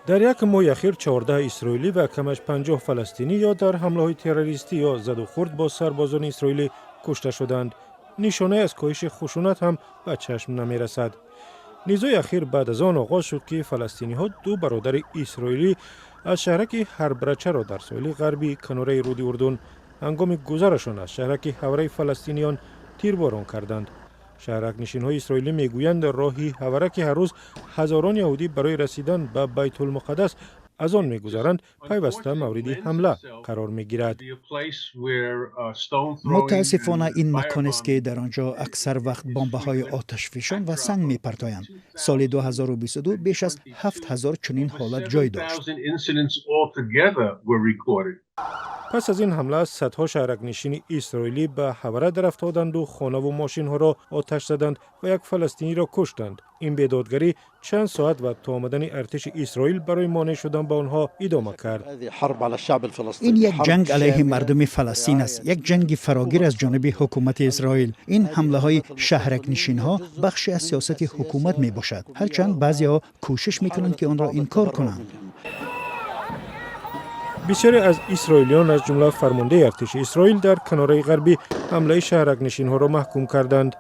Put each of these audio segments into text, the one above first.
در یک ماه اخیر 14 اسرائیلی و کمش 50 فلسطینی یا در حمله‌های تروریستی یا زد و خورد با سربازان اسرائیلی کشته شدند. نشانه از کاهش خشونت هم به چشم نمی رسد. نیزوی اخیر بعد از آن آغاز شد که فلسطینی ها دو برادر اسرائیلی از شهرک هربرچه را در ساحل غربی کناره رود اردن هنگام گذرشان از شهرک هوره فلسطینیان تیرباران کردند. شهرک نشین های اسرائیلی میگویند راهی هوره که هر روز هزاران یهودی برای رسیدن به بیت المقدس از آن میگذرند پیوسته مورد حمله قرار میگیرد. متاسفانه این مکان است که در آنجا اکثر وقت بمب‌های آتشفشان و سنگ می‌پرتایند. سال 2022 بیش از 7000 چنین حالت جای داشت. پس از این حمله صدها شهرک نشین اسرائیلی به هوره در افتادند و خانه و ماشین ها را آتش زدند و یک فلسطینی را کشتند. این بیدادگری چند ساعت و تا آمدن ارتش اسرائیل برای مانع شدن به آنها ادامه کرد. این یک جنگ علیه مردم فلسطین است، یک جنگ فراگیر از جانب حکومت اسرائیل. این حمله های شهرک نشین ها بخشی از سیاست حکومت می باشد، هرچند بعضی ها کوشش می کنند که آن را انکار کنند. بسیاری از اسرائیلیان از جمله فرمانده ارتش اسرائیل در کناره غربی حمله شهرک نشین ها را محکوم کردند.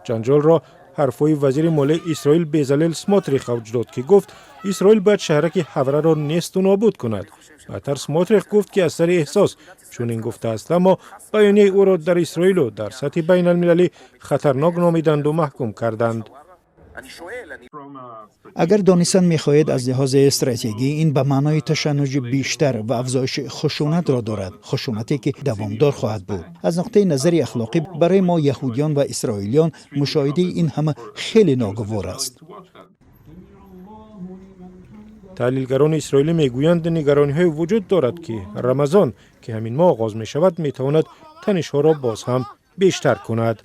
جنجال را حرفای وزیر مالی اسرائیل بزالل سموتریخ اوج داد که گفت اسرائیل باید شهرک هوره را نیست و نابود کند. بعدتر سموتریخ گفت که از سر احساس چون این گفته است، اما بیانیه او را در اسرائیل و در سطح بین المللی خطرناک نامیدند و محکوم کردند. اگر دانستن می‌خواهید از لحاظ استراتژی این به معنای تشنج بیشتر و افزایش خشونت را دارد، خشونتی که دوامدار خواهد بود. از نقطه نظر اخلاقی برای ما یهودیان و اسرائیلیان مشاهده این همه خیلی ناگوار است. تحلیلگران اسرائیلی میگویند نگرانی‌های وجود دارد که رمضان که همین ماه آغاز می‌شود می‌تواند تنش‌ها را باز هم بیشتر کند.